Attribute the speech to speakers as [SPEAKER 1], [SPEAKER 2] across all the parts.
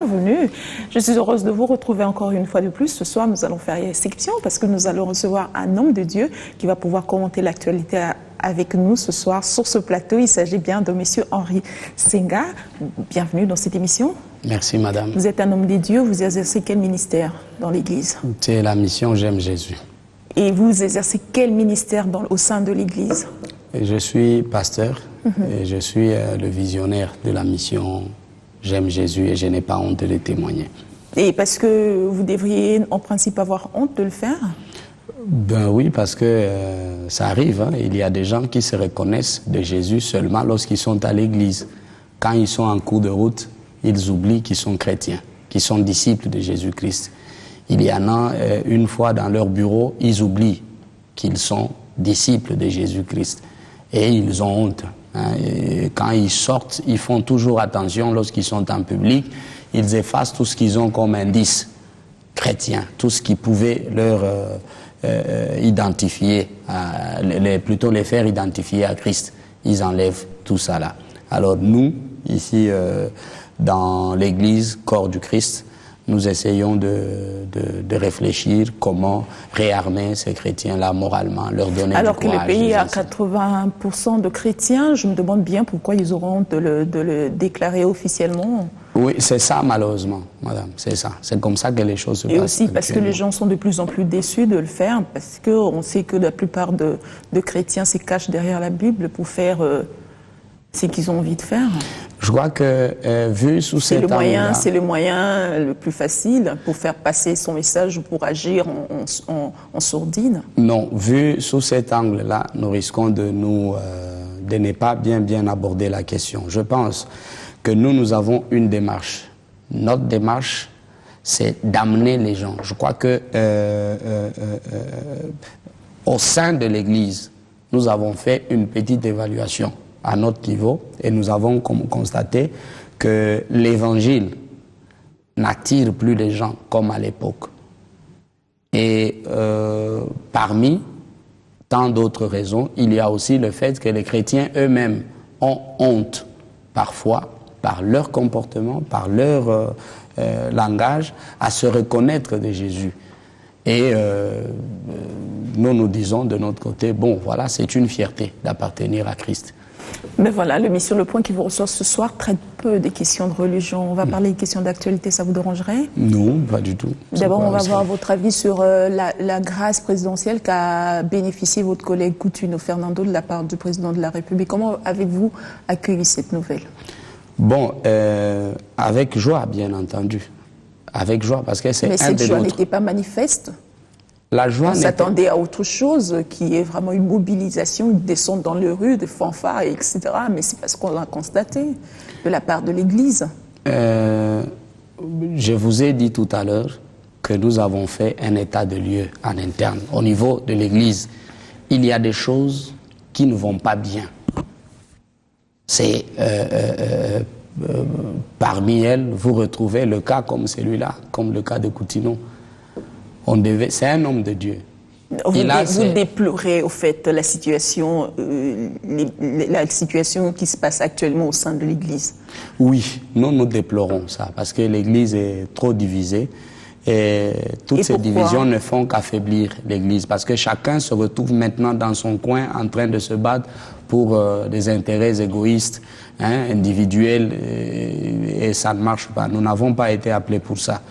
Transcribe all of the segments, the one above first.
[SPEAKER 1] bienvenue. Je suis heureuse de vous retrouver encore une fois de plus. Ce soir, nous allons faire exception parce que nous allons recevoir un homme de Dieu qui va pouvoir commenter l'actualité avec nous ce soir sur ce plateau. Il s'agit bien de monsieur Henri Senga. Bienvenue dans cette émission.
[SPEAKER 2] Merci, madame.
[SPEAKER 1] Vous êtes un homme de Dieu. Vous exercez quel ministère dans l'Église?
[SPEAKER 2] C'est la mission J'aime Jésus.
[SPEAKER 1] Et vous exercez quel ministère au sein de l'Église?
[SPEAKER 2] Je suis pasteur et je suis le visionnaire de la mission J'aime Jésus et je n'ai pas honte de le témoigner.
[SPEAKER 1] Et parce que vous devriez en principe avoir honte de le faire?
[SPEAKER 2] Ben oui, parce que ça arrive. Hein. Il y a des gens qui se reconnaissent de Jésus seulement lorsqu'ils sont à l'église. Quand ils sont en cours de route, ils oublient qu'ils sont chrétiens, qu'ils sont disciples de Jésus-Christ. Il y en a une fois dans leur bureau, ils oublient qu'ils sont disciples de Jésus-Christ. Et ils ont honte. Hein. Et quand ils sortent, ils font toujours attention lorsqu'ils sont en public. Ils effacent tout ce qu'ils ont comme indice chrétien, tout ce qui pouvait leur identifier, plutôt les faire identifier à Christ. Ils enlèvent tout ça là. Alors nous, ici, dans l'Église, corps du Christ, nous essayons de réfléchir comment réarmer ces chrétiens-là moralement, leur donner
[SPEAKER 1] alors
[SPEAKER 2] du courage.
[SPEAKER 1] Alors que le pays a 80% de chrétiens, je me demande bien pourquoi ils auront de le déclarer officiellement.
[SPEAKER 2] Oui, c'est ça malheureusement, madame, c'est ça. C'est comme ça que les choses se passent.
[SPEAKER 1] Et aussi parce que les gens sont de plus en plus déçus de le faire, parce qu'on sait que la plupart de chrétiens se cachent derrière la Bible pour faire ce qu'ils ont envie de faire.
[SPEAKER 2] Je crois que vu sous cet angle-là...
[SPEAKER 1] C'est le moyen le plus facile pour faire passer son message ou pour agir en sourdine.
[SPEAKER 2] Non, vu sous cet angle-là, nous risquons de ne pas bien aborder la question. Je pense que nous avons une démarche. Notre démarche, c'est d'amener les gens. Je crois que au sein de l'Église, nous avons fait une petite évaluation à notre niveau et nous avons constaté que l'Évangile n'attire plus les gens comme à l'époque. Et parmi tant d'autres raisons, il y a aussi le fait que les chrétiens eux-mêmes ont honte parfois par leur comportement, par leur langage, à se reconnaître de Jésus. Et nous disons de notre côté, bon voilà, c'est une fierté d'appartenir à Christ.
[SPEAKER 1] Mais voilà, l'émission Le Point qui vous reçoit ce soir traite peu des questions de religion. On va parler des questions d'actualité, ça vous dérangerait?
[SPEAKER 2] Non, pas du tout.
[SPEAKER 1] D'abord, on va avoir votre avis sur la grâce présidentielle qu'a bénéficié votre collègue Coutinho Fernando de la part du président de la République. Comment avez-vous accueilli cette nouvelle?
[SPEAKER 2] Bon, avec joie, bien entendu. Avec joie, parce que c'est un de notre...
[SPEAKER 1] Mais cette joie n'était pas manifeste?
[SPEAKER 2] La joie
[SPEAKER 1] on s'attendait à autre chose, qui est vraiment une mobilisation, une descente dans les rues, des fanfares, etc. Mais c'est parce qu'on l'a constaté de la part de l'Église.
[SPEAKER 2] Je vous ai dit tout à l'heure que nous avons fait un état de lieu en interne. Au niveau de l'Église, il y a des choses qui ne vont pas bien. C'est parmi elles, vous retrouvez le cas comme celui-là, comme le cas de Coutinho. C'est un homme de Dieu.
[SPEAKER 1] Vous déplorez au fait la situation qui se passe actuellement au sein de l'Église?
[SPEAKER 2] Oui, nous déplorons ça parce que l'Église est trop divisée et toutes ces divisions ne font qu'affaiblir l'Église parce que chacun se retrouve maintenant dans son coin en train de se battre pour des intérêts égoïstes, individuels et ça ne marche pas. Nous n'avons pas été appelés pour ça.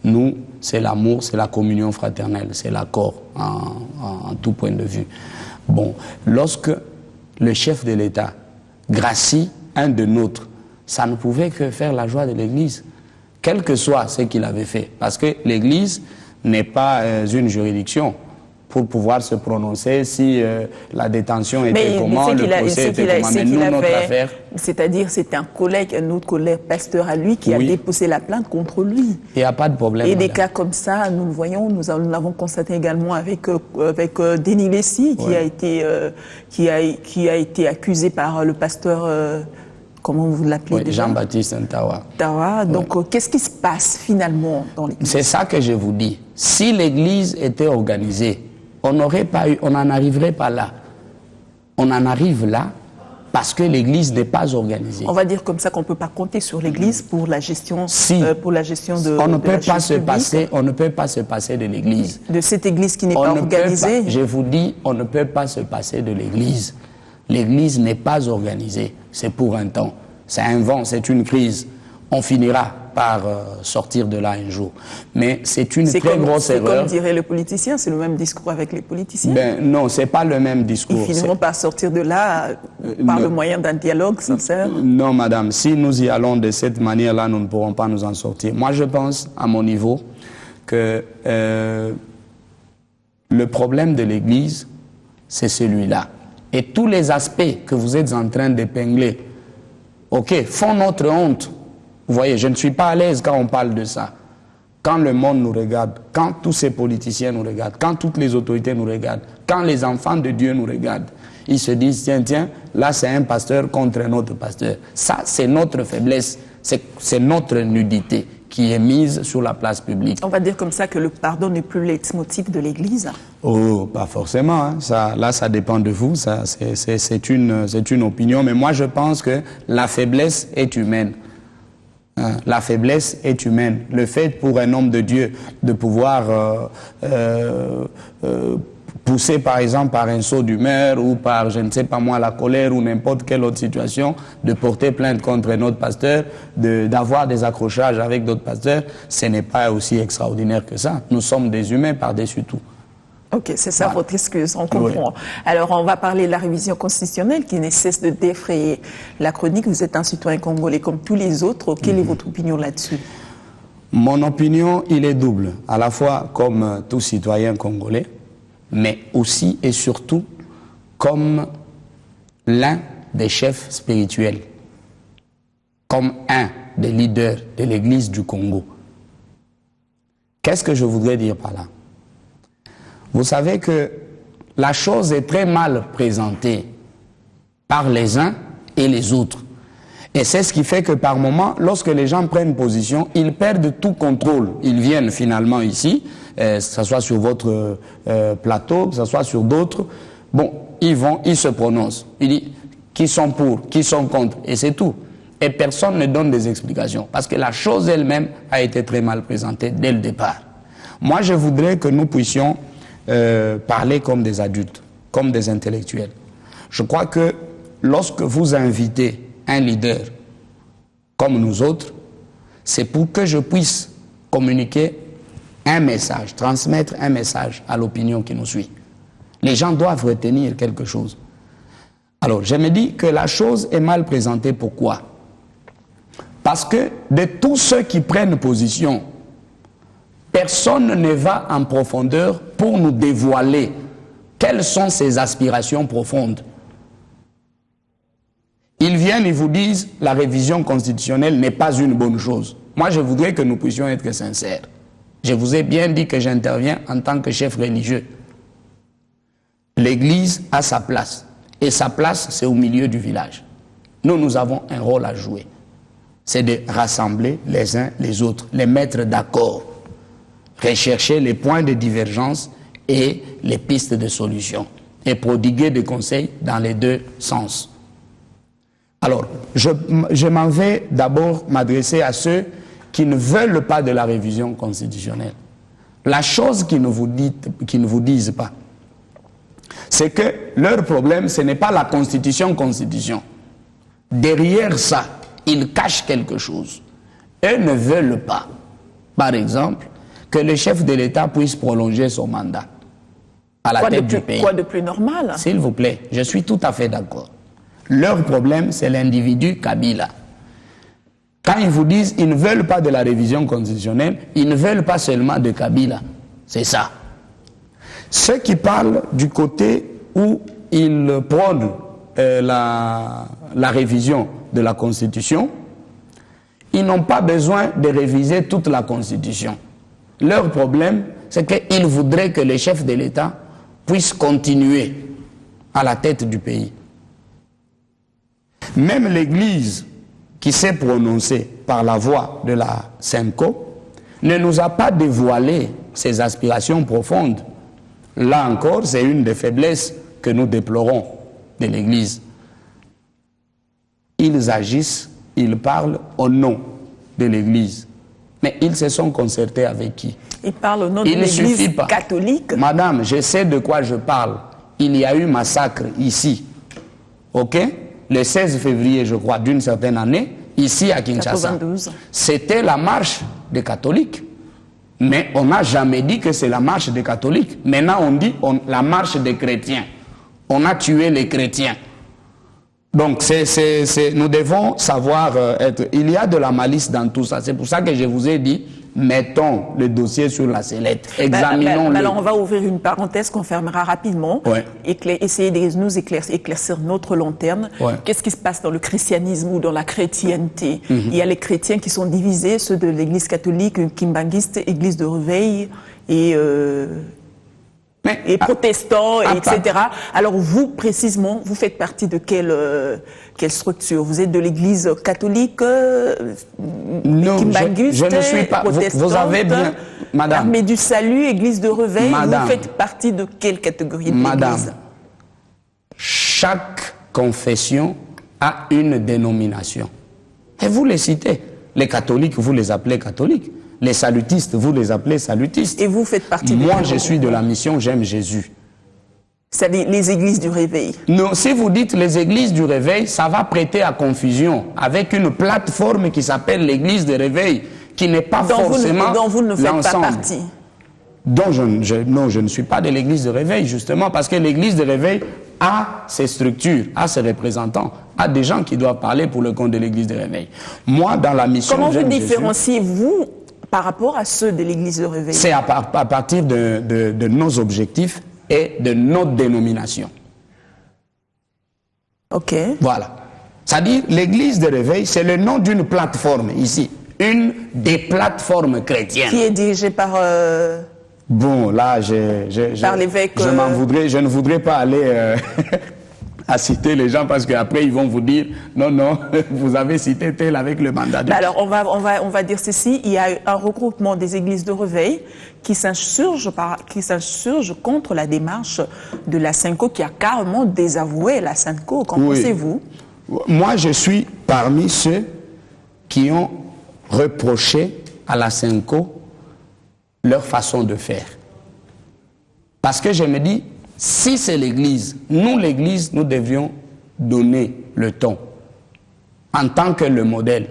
[SPEAKER 2] Nous, c'est l'amour, c'est la communion fraternelle, c'est l'accord en tout point de vue. Bon, lorsque le chef de l'État gracie un de nôtres, ça ne pouvait que faire la joie de l'Église, quel que soit ce qu'il avait fait. Parce que l'Église n'est pas une juridiction pour pouvoir se prononcer si la détention était comment, le procès était comment. Mais nous, notre affaire...
[SPEAKER 1] C'est-à-dire, c'était un autre collègue pasteur à lui qui a déposé la plainte contre lui.
[SPEAKER 2] Il n'y a pas de problème.
[SPEAKER 1] Et des cas comme ça, nous le voyons, nous l'avons constaté également avec Denis Lessi, qui a été accusé par le pasteur... Comment vous l'appelez déjà?
[SPEAKER 2] Jean-Baptiste Ntawa.
[SPEAKER 1] Donc, qu'est-ce qui se passe finalement dans l'Église?
[SPEAKER 2] C'est ça que je vous dis. Si l'Église était organisée, on en arriverait pas là. On en arrive là parce que l'Église n'est pas organisée.
[SPEAKER 1] On va dire comme ça qu'on ne peut pas compter sur l'Église pour la gestion,
[SPEAKER 2] pour la gestion de
[SPEAKER 1] on ne peut
[SPEAKER 2] pas se passer, on ne peut pas se passer de l'Église.
[SPEAKER 1] De cette Église qui n'est pas organisée.
[SPEAKER 2] Je vous dis, on ne peut pas se passer de l'Église. L'Église n'est pas organisée. C'est pour un temps. C'est un vent, c'est une crise. On finira par sortir de là un jour. Mais c'est une très grosse erreur.
[SPEAKER 1] C'est comme dirait le politicien, c'est le même discours avec les politiciens.
[SPEAKER 2] Ben, non, c'est pas le même discours.
[SPEAKER 1] Ils finiront par sortir de là par le moyen d'un dialogue sincère.
[SPEAKER 2] Non, madame, si nous y allons de cette manière-là, nous ne pourrons pas nous en sortir. Moi, je pense, à mon niveau, que le problème de l'Église, c'est celui-là. Et tous les aspects que vous êtes en train d'épingler, font notre honte. Vous voyez, je ne suis pas à l'aise quand on parle de ça. Quand le monde nous regarde, quand tous ces politiciens nous regardent, quand toutes les autorités nous regardent, quand les enfants de Dieu nous regardent, ils se disent, tiens, là c'est un pasteur contre un autre pasteur. Ça, c'est notre faiblesse, c'est notre nudité qui est mise sur la place publique.
[SPEAKER 1] On va dire comme ça que le pardon n'est plus le leitmotiv de l'Église.
[SPEAKER 2] Oh, pas forcément. Hein. Ça dépend de vous. C'est une opinion. Mais moi, je pense que la faiblesse est humaine. La faiblesse est humaine. Le fait pour un homme de Dieu de pouvoir pousser par exemple par un saut d'humeur ou par, je ne sais pas moi, la colère ou n'importe quelle autre situation, de porter plainte contre un autre pasteur, d'avoir des accrochages avec d'autres pasteurs, ce n'est pas aussi extraordinaire que ça. Nous sommes des humains par-dessus tout.
[SPEAKER 1] Ok, c'est ça votre excuse, on comprend. Oui. Alors, on va parler de la révision constitutionnelle qui ne cesse de défrayer la chronique. Vous êtes un citoyen congolais comme tous les autres. Quelle est votre opinion là-dessus?
[SPEAKER 2] Mon opinion, il est double. À la fois comme tout citoyen congolais, mais aussi et surtout comme l'un des chefs spirituels, comme un des leaders de l'Église du Congo. Qu'est-ce que je voudrais dire par là? Vous savez que la chose est très mal présentée par les uns et les autres. Et c'est ce qui fait que par moment, lorsque les gens prennent position, ils perdent tout contrôle. Ils viennent finalement ici, que ce soit sur votre plateau, que ce soit sur d'autres. Bon, ils se prononcent. Ils disent qui sont pour, qui sont contre, et c'est tout. Et personne ne donne des explications, parce que la chose elle-même a été très mal présentée dès le départ. Moi, je voudrais que nous puissions parler comme des adultes, comme des intellectuels. Je crois que lorsque vous invitez un leader comme nous autres, c'est pour que je puisse communiquer un message, transmettre un message à l'opinion qui nous suit. Les gens doivent retenir quelque chose. Alors, je me dis que la chose est mal présentée. Pourquoi? Parce que de tous ceux qui prennent position, personne ne va en profondeur pour nous dévoiler quelles sont ses aspirations profondes. Ils viennent et vous disent la révision constitutionnelle n'est pas une bonne chose. Moi, je voudrais que nous puissions être sincères. Je vous ai bien dit que j'interviens en tant que chef religieux. L'Église a sa place. Et sa place, c'est au milieu du village. Nous avons un rôle à jouer. C'est de rassembler les uns les autres, les mettre d'accord, rechercher les points de divergence et les pistes de solution, et prodiguer des conseils dans les deux sens. Alors, je m'en vais d'abord m'adresser à ceux qui ne veulent pas de la révision constitutionnelle. La chose qu'ils ne vous disent pas, c'est que leur problème, ce n'est pas la constitution. Derrière ça, ils cachent quelque chose. Eux ne veulent pas, par exemple, que le chef de l'État puisse prolonger son mandat à la tête du pays.
[SPEAKER 1] Quoi de plus normal?
[SPEAKER 2] S'il vous plaît, je suis tout à fait d'accord. Leur problème, c'est l'individu Kabila. Quand ils vous disent qu'ils ne veulent pas de la révision constitutionnelle, ils ne veulent pas seulement de Kabila. C'est ça. Ceux qui parlent du côté où ils prônent la révision de la Constitution, ils n'ont pas besoin de réviser toute la Constitution. Leur problème, c'est qu'ils voudraient que le chef de l'État puisse continuer à la tête du pays. Même l'Église qui s'est prononcée par la voix de la SEMCO ne nous a pas dévoilé ses aspirations profondes. Là encore, c'est une des faiblesses que nous déplorons de l'Église. ils agissent, ils parlent au nom de l'Église. Mais ils se sont concertés avec qui?
[SPEAKER 1] Ils parlent au nom de l'Église catholique.
[SPEAKER 2] Madame, je sais de quoi je parle. Il y a eu massacre ici, ok? Le 16 février, je crois, d'une certaine année, ici à Kinshasa.
[SPEAKER 1] 92.
[SPEAKER 2] C'était la marche des catholiques. Mais on n'a jamais dit que c'est la marche des catholiques. Maintenant, on dit la marche des chrétiens. On a tué les chrétiens. Donc, nous devons savoir être... Il y a de la malice dans tout ça. C'est pour ça que je vous ai dit, mettons le dossier sur la sellette. Examinons-le.
[SPEAKER 1] Alors, on va ouvrir une parenthèse qu'on fermera rapidement.
[SPEAKER 2] Ouais.
[SPEAKER 1] Essayer de nous éclaircir notre lanterne.
[SPEAKER 2] Ouais.
[SPEAKER 1] Qu'est-ce qui se passe dans le christianisme ou dans la chrétienté? Il y a les chrétiens qui sont divisés, ceux de l'église catholique, kimbanguiste, église de réveil et protestants, etc. Alors vous, précisément, vous faites partie de quelle structure? Vous êtes de l'église catholique,
[SPEAKER 2] non,
[SPEAKER 1] kimbanguiste,
[SPEAKER 2] je ne suis pas. Vous avez bien, madame.
[SPEAKER 1] Armée du salut, église de réveil.
[SPEAKER 2] Madame,
[SPEAKER 1] vous faites partie de quelle catégorie de
[SPEAKER 2] madame,
[SPEAKER 1] l'église?
[SPEAKER 2] chaque confession a une dénomination. Et vous les citez. Les catholiques, vous les appelez catholiques. Les salutistes, vous les appelez salutistes.
[SPEAKER 1] Et vous faites partie
[SPEAKER 2] Moi, je suis de la mission J'aime Jésus.
[SPEAKER 1] C'est les églises du réveil.
[SPEAKER 2] Non, si vous dites les églises du réveil, ça va prêter à confusion avec une plateforme qui s'appelle l'église de réveil, qui n'est pas forcément
[SPEAKER 1] dont vous ne faites pas partie.
[SPEAKER 2] Non, je ne suis pas de l'église de réveil, justement, parce que l'église de réveil a ses structures, a ses représentants, a des gens qui doivent parler pour le compte de l'église de réveil. Moi, dans la mission...
[SPEAKER 1] Comment vous différenciez-vous par rapport à ceux de l'église de réveil?
[SPEAKER 2] C'est à partir de nos objectifs et de notre dénomination.
[SPEAKER 1] Ok.
[SPEAKER 2] Voilà. C'est-à-dire, l'église de réveil, c'est le nom d'une plateforme ici. Une des plateformes chrétiennes.
[SPEAKER 1] Qui est dirigée par...
[SPEAKER 2] Bon, là,
[SPEAKER 1] par l'évêque...
[SPEAKER 2] je ne voudrais pas aller à citer les gens parce qu'après, ils vont vous dire, non, non, vous avez cité tel avec le mandat de...
[SPEAKER 1] Alors, on va dire ceci, il y a un regroupement des églises de réveil qui s'insurge contre la démarche de la SYNCO qui a carrément désavoué la SYNCO. Qu'en pensez-vous?
[SPEAKER 2] Moi, je suis parmi ceux qui ont reproché à la SYNCO leur façon de faire. Parce que je me dis, si c'est l'Église, nous l'Église, nous devions donner le ton en tant que le modèle.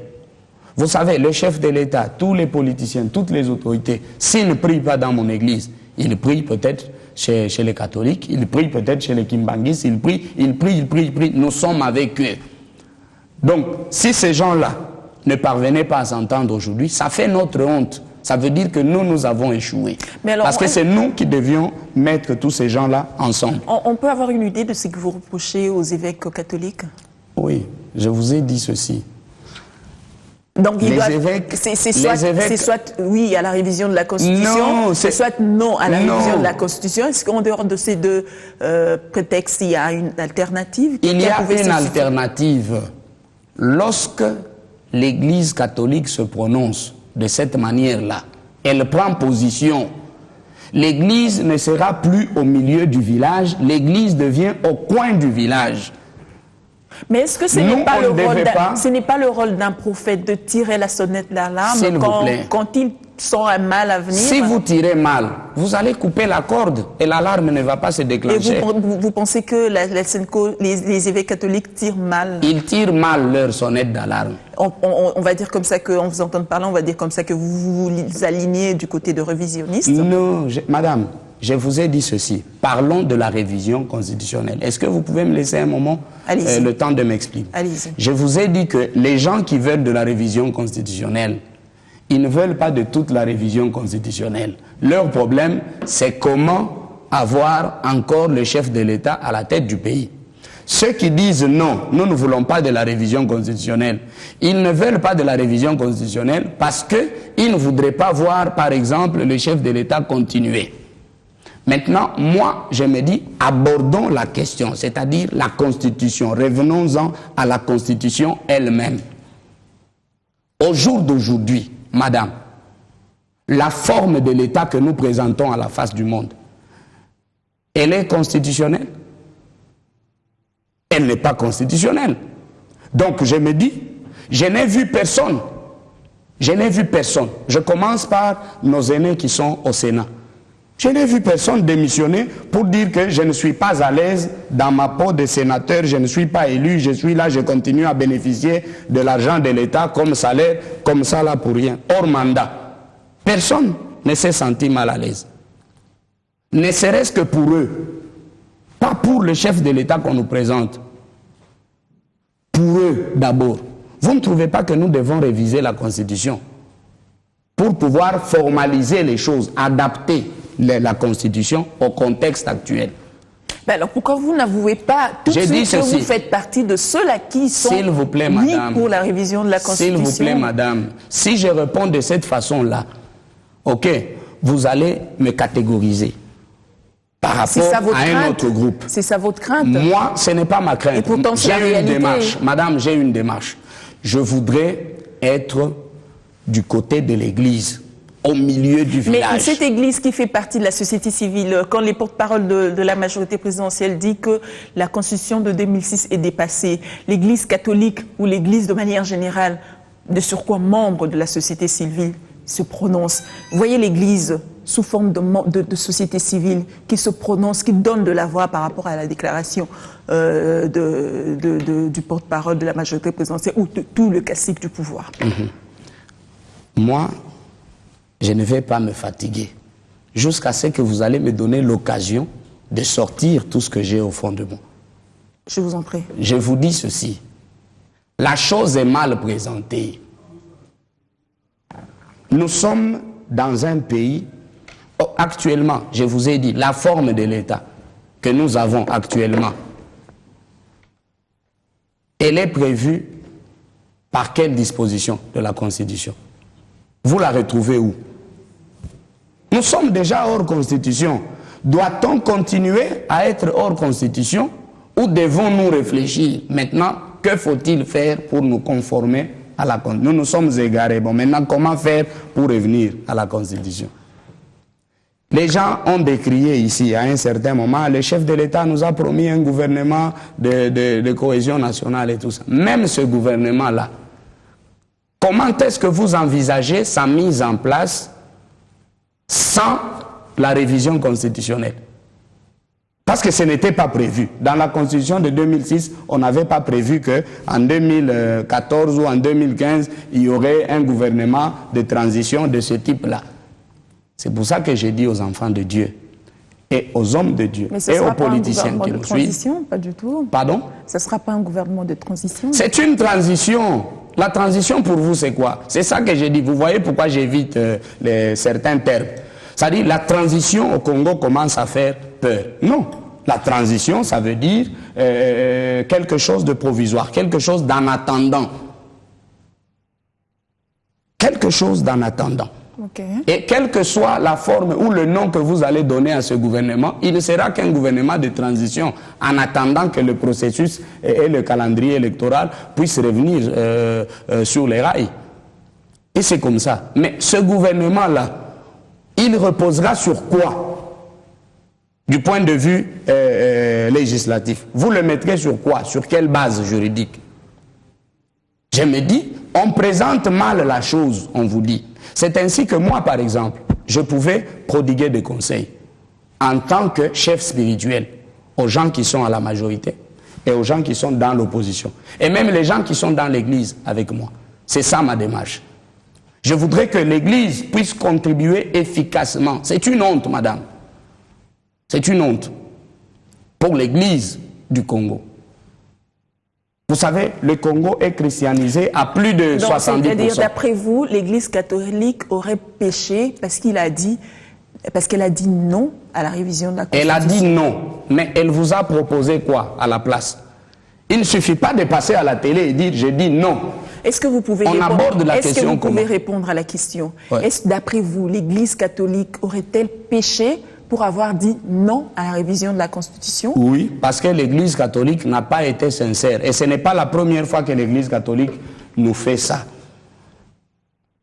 [SPEAKER 2] Vous savez, le chef de l'État, tous les politiciens, toutes les autorités, s'ils ne prient pas dans mon Église, ils prient peut-être chez les catholiques, ils prient peut-être chez les kimbanguistes, ils prient, nous sommes avec eux. Donc, si ces gens-là ne parvenaient pas à s'entendre aujourd'hui, ça fait notre honte. Ça veut dire que nous avons échoué. Alors, parce que c'est nous qui devions mettre tous ces gens-là ensemble.
[SPEAKER 1] On peut avoir une idée de ce que vous reprochez aux évêques catholiques?
[SPEAKER 2] Oui, je vous ai dit ceci.
[SPEAKER 1] Donc, c'est soit oui à la révision de la Constitution, c'est soit non à la révision de la Constitution. Est-ce qu'en dehors de ces deux prétextes, il y a une alternative?
[SPEAKER 2] Il y a une alternative. Lorsque l'Église catholique se prononce de cette manière-là, elle prend position. L'église ne sera plus au milieu du village, l'église devient au coin du village.
[SPEAKER 1] Mais est-ce que ce n'est pas le rôle d'un prophète de tirer la sonnette d'alarme quand il sent un mal à venir?
[SPEAKER 2] Si vous tirez mal, vous allez couper la corde et l'alarme ne va pas se déclencher.
[SPEAKER 1] Et vous pensez que les évêques catholiques tirent mal?
[SPEAKER 2] Ils tirent mal leur sonnette d'alarme.
[SPEAKER 1] On va dire comme ça, qu'en vous entendant parler, on va dire comme ça que vous vous alignez du côté de révisionnistes?
[SPEAKER 2] Non, madame, je vous ai dit ceci. Parlons de la révision constitutionnelle. Est-ce que vous pouvez me laisser un moment le temps de m'expliquer?
[SPEAKER 1] Allez-y.
[SPEAKER 2] Je vous ai dit que les gens qui veulent de la révision constitutionnelle, ils ne veulent pas de toute la révision constitutionnelle. Leur problème, c'est comment avoir encore le chef de l'État à la tête du pays. Ceux qui disent non, nous ne voulons pas de la révision constitutionnelle, ils ne veulent pas de la révision constitutionnelle parce qu'ils ne voudraient pas voir, par exemple, le chef de l'État continuer. Maintenant, moi, je me dis, abordons la question, c'est-à-dire la Constitution. Revenons-en à la Constitution elle-même. Au jour d'aujourd'hui, madame, la forme de l'État que nous présentons à la face du monde, elle est constitutionnelle? Elle n'est pas constitutionnelle. Donc je me dis, je n'ai vu personne. Je n'ai vu personne. Je commence par nos aînés qui sont au Sénat. Je n'ai vu personne démissionner pour dire que je ne suis pas à l'aise dans ma peau de sénateur, je ne suis pas élu, je suis là, je continue à bénéficier de l'argent de l'État comme salaire, comme ça là pour rien, hors mandat. Personne ne s'est senti mal à l'aise. Ne serait-ce que pour eux, pas pour le chef de l'État qu'on nous présente. Pour eux d'abord. Vous ne trouvez pas que nous devons réviser la Constitution pour pouvoir formaliser les choses, adapter la Constitution au contexte actuel?
[SPEAKER 1] Ben alors pourquoi vous n'avouez pas tout de suite que vous faites partie de ceux-là qui sont mis pour la révision de la Constitution?
[SPEAKER 2] S'il vous plaît, madame, si je réponds de cette façon-là, ok, vous allez me catégoriser par rapport à un autre groupe.
[SPEAKER 1] C'est ça votre crainte?
[SPEAKER 2] Moi, ce n'est pas ma crainte.
[SPEAKER 1] Et pourtant,
[SPEAKER 2] j'ai une démarche. Madame, j'ai une démarche. Je voudrais être du côté de l'Église, au milieu du village.
[SPEAKER 1] Mais cette Église qui fait partie de la société civile, quand les porte-paroles de la majorité présidentielle disent que la Constitution de 2006 est dépassée, l'Église catholique ou l'Église de manière générale, de surcroît membre de la société civile, se prononce. Vous voyez l'Église sous forme de société civile qui se prononce, qui donne de la voix par rapport à la déclaration du porte-parole de la majorité présidentielle ou de tout le classique du pouvoir.
[SPEAKER 2] Moi, je ne vais pas me fatiguer jusqu'à ce que vous allez me donner l'occasion de sortir tout ce que j'ai au fond de moi.
[SPEAKER 1] Je vous en prie.
[SPEAKER 2] Je vous dis ceci. La chose est mal présentée. Nous sommes dans un pays, actuellement, je vous ai dit, la forme de l'État que nous avons actuellement, elle est prévue par quelle disposition de la Constitution? Vous la retrouvez où? Nous sommes déjà hors Constitution. Doit-on continuer à être hors Constitution ou devons-nous réfléchir maintenant, que faut-il faire pour nous conformer à la Constitution? Nous nous sommes égarés. Bon, maintenant, comment faire pour revenir à la Constitution? Les gens ont décrié ici, à un certain moment, le chef de l'État nous a promis un gouvernement de cohésion nationale et tout ça. Même ce gouvernement-là, comment est-ce que vous envisagez sa mise en place sans la révision constitutionnelle? Parce que ce n'était pas prévu. Dans la Constitution de 2006, on n'avait pas prévu qu'en 2014 ou en 2015, il y aurait un gouvernement de transition de ce type-là. C'est pour ça que j'ai dit aux enfants de Dieu et aux hommes de Dieu et aux politiciens qui nous suivent.
[SPEAKER 1] Pas du tout.
[SPEAKER 2] Pardon?
[SPEAKER 1] Ce ne sera pas un gouvernement de transition.
[SPEAKER 2] C'est une transition. La transition pour vous, c'est quoi? C'est ça que j'ai dit. Vous voyez pourquoi j'évite certains termes. C'est-à-dire la transition au Congo commence à faire peur. Non. La transition, ça veut dire quelque chose de provisoire, quelque chose d'en attendant. Quelque chose d'en attendant.
[SPEAKER 1] Okay.
[SPEAKER 2] Et quelle que soit la forme ou le nom que vous allez donner à ce gouvernement, il ne sera qu'un gouvernement de transition en attendant que le processus et le calendrier électoral puissent revenir sur les rails. Et c'est comme ça. Mais ce gouvernement-là, il reposera sur quoi? Du point de vue législatif. Vous le mettrez sur quoi? Sur quelle base juridique? Je me dis, on présente mal la chose, on vous dit. C'est ainsi que moi, par exemple, je pouvais prodiguer des conseils en tant que chef spirituel aux gens qui sont à la majorité et aux gens qui sont dans l'opposition. Et même les gens qui sont dans l'église avec moi. C'est ça ma démarche. Je voudrais que l'église puisse contribuer efficacement. C'est une honte, madame. C'est une honte pour l'église du Congo. Vous savez, le Congo est christianisé à plus de 70%.
[SPEAKER 1] C'est-à-dire, d'après vous, l'Église catholique aurait péché parce qu'elle a dit non à la révision de la Constitution.
[SPEAKER 2] Elle a dit non, mais elle vous a proposé quoi à la place? Il ne suffit pas de passer à la télé et dire « j'ai dit non ».
[SPEAKER 1] Est-ce que vous pouvez répondre à la question? Ouais. Est-ce, d'après vous, l'Église catholique aurait-elle péché pour avoir dit non à la révision de la Constitution?
[SPEAKER 2] Oui, parce que l'Église catholique n'a pas été sincère. Et ce n'est pas la première fois que l'Église catholique nous fait ça.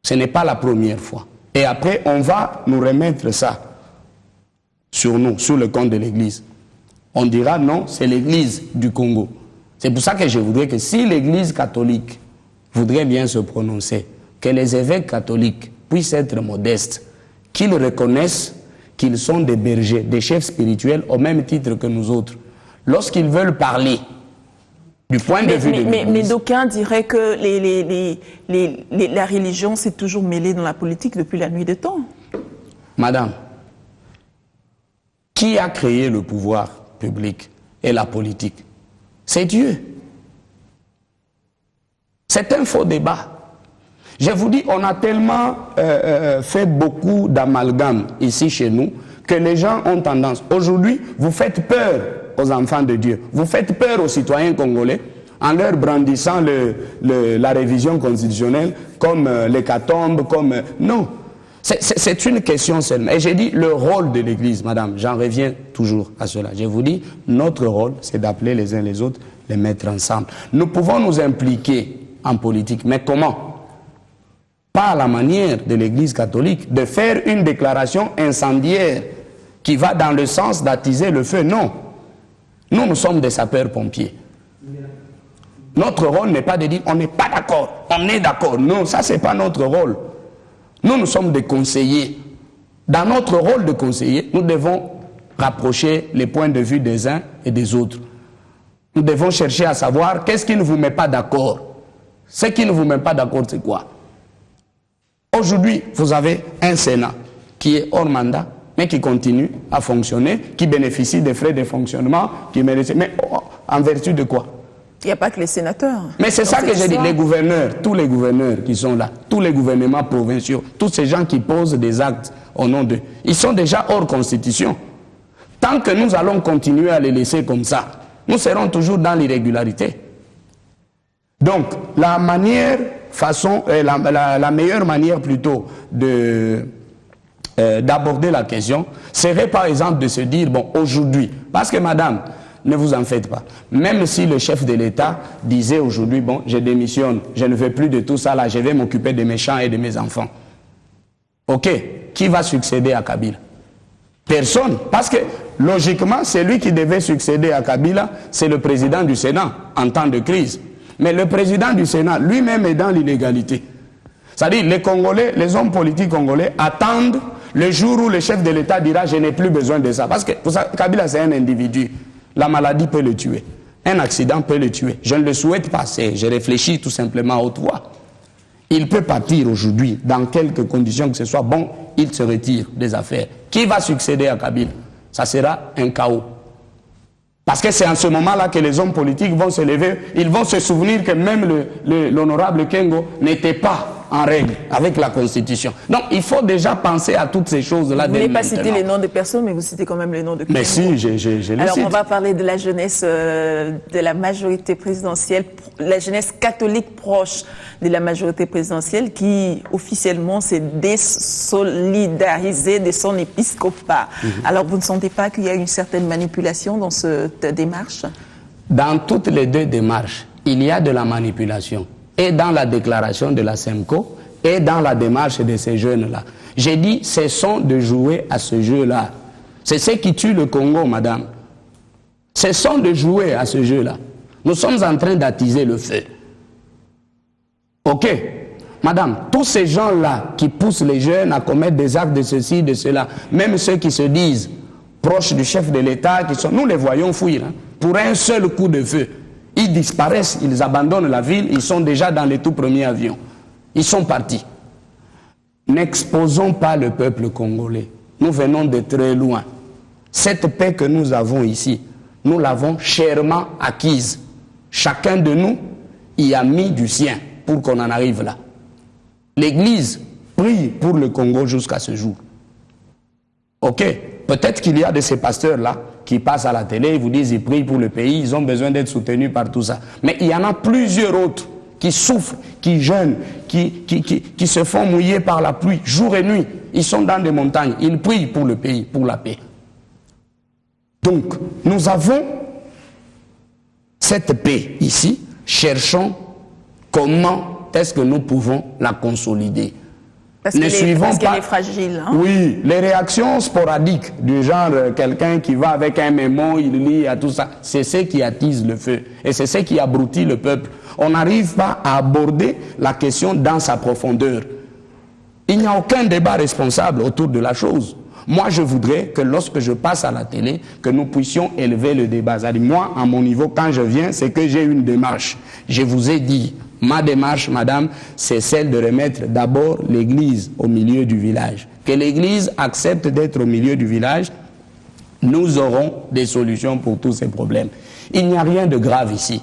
[SPEAKER 2] Ce n'est pas la première fois. Et après, on va nous remettre ça sur nous, sur le compte de l'Église. On dira non, c'est l'Église du Congo. C'est pour ça que je voudrais que si l'Église catholique voudrait bien se prononcer, que les évêques catholiques puissent être modestes, qu'ils reconnaissent qu'ils sont des bergers, des chefs spirituels au même titre que nous autres. Lorsqu'ils veulent parler du point de vue de l'Église...
[SPEAKER 1] Mais d'aucuns diraient que la religion s'est toujours mêlée dans la politique depuis la nuit des temps.
[SPEAKER 2] Madame, qui a créé le pouvoir public et la politique? C'est Dieu. C'est un faux débat. Je vous dis, on a tellement fait beaucoup d'amalgames ici chez nous que les gens ont tendance. Aujourd'hui, vous faites peur aux enfants de Dieu. Vous faites peur aux citoyens congolais en leur brandissant la révision constitutionnelle comme l'hécatombe, comme... Non, c'est une question seulement. Et j'ai dit le rôle de l'Église, madame, j'en reviens toujours à cela. Je vous dis, notre rôle, c'est d'appeler les uns les autres, les mettre ensemble. Nous pouvons nous impliquer en politique, mais comment? Pas à la manière de l'Église catholique, de faire une déclaration incendiaire qui va dans le sens d'attiser le feu. Non. Nous sommes des sapeurs-pompiers. Notre rôle n'est pas de dire on n'est pas d'accord, on est d'accord. Non, ça c'est pas notre rôle. Nous sommes des conseillers. Dans notre rôle de conseiller, nous devons rapprocher les points de vue des uns et des autres. Nous devons chercher à savoir qu'est-ce qui ne vous met pas d'accord. Ce qui ne vous met pas d'accord, c'est quoi? Aujourd'hui, vous avez un Sénat qui est hors mandat, mais qui continue à fonctionner, qui bénéficie des frais de fonctionnement, mais en vertu de quoi?
[SPEAKER 1] Il n'y a pas que les sénateurs.
[SPEAKER 2] Mais c'est ça que j'ai dit, les gouverneurs, tous les gouverneurs qui sont là, tous les gouvernements provinciaux, tous ces gens qui posent des actes au nom d'eux, ils sont déjà hors constitution. Tant que nous allons continuer à les laisser comme ça, nous serons toujours dans l'irrégularité. Donc, la meilleure manière plutôt d'aborder la question serait par exemple de se dire, bon, aujourd'hui, parce que madame, ne vous en faites pas, même si le chef de l'État disait aujourd'hui, bon, je démissionne, je ne veux plus de tout ça là, je vais m'occuper de mes champs et de mes enfants. Ok, qui va succéder à Kabila? Personne, parce que logiquement, celui qui devait succéder à Kabila, c'est le président du Sénat en temps de crise. Mais le président du Sénat lui-même est dans l'illégalité. C'est-à-dire les Congolais, les hommes politiques congolais attendent le jour où le chef de l'État dira je n'ai plus besoin de ça. Parce que pour ça, Kabila c'est un individu. La maladie peut le tuer. Un accident peut le tuer. Je ne le souhaite pas. Je réfléchis tout simplement à haute voix. Il peut partir aujourd'hui dans quelques conditions que ce soit. Bon, il se retire des affaires. Qui va succéder à Kabila? Ça sera un chaos. Parce que c'est en ce moment-là que les hommes politiques vont se lever, ils vont se souvenir que même l'honorable Kengo n'était pas en règle avec la Constitution. Donc il faut déjà penser à toutes ces choses-là.
[SPEAKER 1] Vous n'avez pas cité les noms de personnes, mais vous citez quand même les noms de Kengo.
[SPEAKER 2] Mais si, je les cite.
[SPEAKER 1] Alors on va parler de la jeunesse de la majorité présidentielle, la jeunesse catholique proche de la majorité présidentielle qui officiellement s'est désolidarisée de son épiscopat. Alors vous ne sentez pas qu'il y a une certaine manipulation dans cette démarche? Dans
[SPEAKER 2] toutes les deux démarches, il y a de la manipulation. Et dans la déclaration de la SEMCO, et dans la démarche de ces jeunes-là. J'ai dit, cessons de jouer à ce jeu-là. C'est ce qui tue le Congo, madame. Cessons de jouer à ce jeu-là. Nous sommes en train d'attiser le feu. Ok, madame, tous ces gens-là qui poussent les jeunes à commettre des actes de ceci, de cela, même ceux qui se disent proches du chef de l'État, nous les voyons fuir, hein, pour un seul coup de feu. Ils disparaissent, ils abandonnent la ville, ils sont déjà dans les tout premiers avions. Ils sont partis. N'exposons pas le peuple congolais. Nous venons de très loin. Cette paix que nous avons ici, nous l'avons chèrement acquise. Chacun de nous y a mis du sien pour qu'on en arrive là. L'Église prie pour le Congo jusqu'à ce jour. Ok, peut-être qu'il y a de ces pasteurs-là qui passent à la télé, ils vous disent ils prient pour le pays, ils ont besoin d'être soutenus par tout ça. Mais il y en a plusieurs autres qui souffrent, qui jeûnent, qui se font mouiller par la pluie, jour et nuit. Ils sont dans des montagnes, ils prient pour le pays, pour la paix. Donc, nous avons cette paix ici, cherchons comment est-ce que nous pouvons la consolider.
[SPEAKER 1] Parce qu'elle est fragile. Hein?
[SPEAKER 2] Oui, les réactions sporadiques du genre quelqu'un qui va avec un mémo, il lit à tout ça, c'est ce qui attise le feu et c'est ce qui abrutit le peuple. On n'arrive pas à aborder la question dans sa profondeur. Il n'y a aucun débat responsable autour de la chose. Moi, je voudrais que lorsque je passe à la télé, que nous puissions élever le débat. C'est-à-dire, moi, à mon niveau, quand je viens, c'est que j'ai une démarche. Je vous ai dit, ma démarche, madame, c'est celle de remettre d'abord l'église au milieu du village. Que l'église accepte d'être au milieu du village, nous aurons des solutions pour tous ces problèmes. Il n'y a rien de grave ici.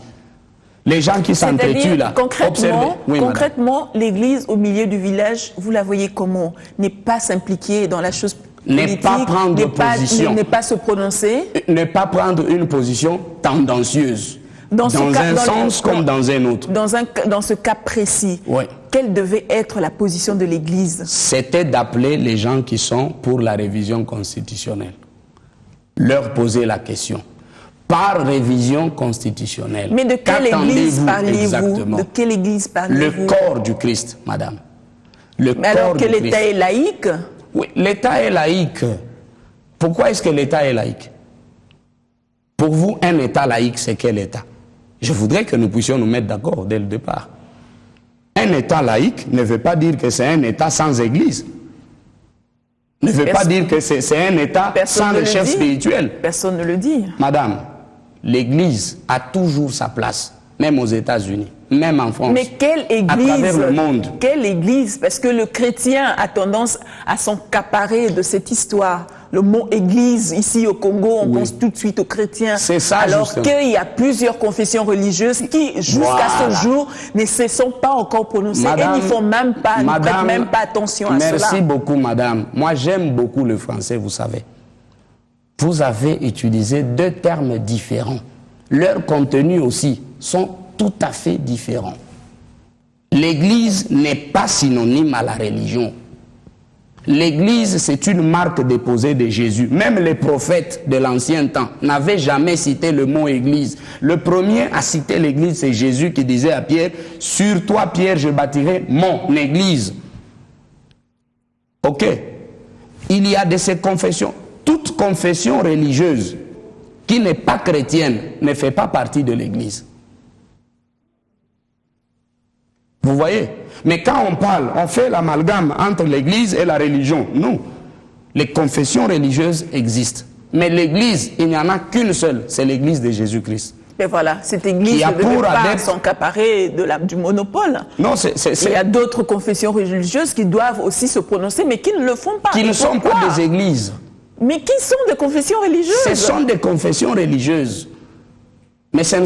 [SPEAKER 2] Les gens qui s'entretuent là,
[SPEAKER 1] concrètement, l'église au milieu du village, vous la voyez comment? N'est pas s'impliquer dans la chose politique,
[SPEAKER 2] n'est pas prendre position,
[SPEAKER 1] n'est pas se prononcer,
[SPEAKER 2] ne pas prendre une position tendancieuse, dans un sens comme dans un autre.
[SPEAKER 1] Dans ce cas précis,
[SPEAKER 2] oui.
[SPEAKER 1] Quelle devait être la position de l'église?
[SPEAKER 2] C'était d'appeler les gens qui sont pour la révision constitutionnelle, leur poser la question. Par révision constitutionnelle.
[SPEAKER 1] Mais de quelle église parlez-vous? De quelle église parlez-vous?
[SPEAKER 2] Le corps du Christ, madame.
[SPEAKER 1] Mais alors que l'État est laïque?
[SPEAKER 2] Oui, l'État est laïque. Pourquoi est-ce que l'État est laïque? Pour vous, un État laïque, c'est quel État? Je voudrais que nous puissions nous mettre d'accord dès le départ. Un État laïque ne veut pas dire que c'est un État sans église. Ne veut pas dire que c'est un État sans le chef spirituel.
[SPEAKER 1] Personne ne le dit.
[SPEAKER 2] Madame, l'église a toujours sa place, même aux États-Unis, même en France.
[SPEAKER 1] Mais quelle église?
[SPEAKER 2] À travers le monde.
[SPEAKER 1] Quelle église? Parce que le chrétien a tendance à s'encaparer de cette histoire. Le mot église, ici au Congo, on pense tout de suite aux chrétiens.
[SPEAKER 2] C'est ça,
[SPEAKER 1] alors qu'il y a plusieurs confessions religieuses qui, jusqu'à ce jour, ne se sont pas encore prononcées et n'y font même pas, ne prêtent même pas attention à cela.
[SPEAKER 2] Merci beaucoup, madame. Moi, j'aime beaucoup le français, vous savez. Vous avez utilisé deux termes différents. Leurs contenus aussi sont tout à fait différents. L'église n'est pas synonyme à la religion. L'église, c'est une marque déposée de Jésus. Même les prophètes de l'ancien temps n'avaient jamais cité le mot église. Le premier à citer l'église, c'est Jésus qui disait à Pierre, « Sur toi, Pierre, je bâtirai mon église. » Ok. Il y a de ces confessions. Toute confession religieuse qui n'est pas chrétienne ne fait pas partie de l'église. Vous voyez? Mais quand on parle, on fait l'amalgame entre l'église et la religion. Non. Les confessions religieuses existent. Mais l'église, il n'y en a qu'une seule, c'est l'église de Jésus-Christ.
[SPEAKER 1] Et voilà, cette église ne devait pas s'encaparer du monopole.
[SPEAKER 2] Non,
[SPEAKER 1] il y a d'autres confessions religieuses qui doivent aussi se prononcer, mais qui ne le font pas.
[SPEAKER 2] Qui ne sont pas des églises.
[SPEAKER 1] Mais qui sont des confessions religieuses?
[SPEAKER 2] Ce sont des confessions religieuses. Mais elles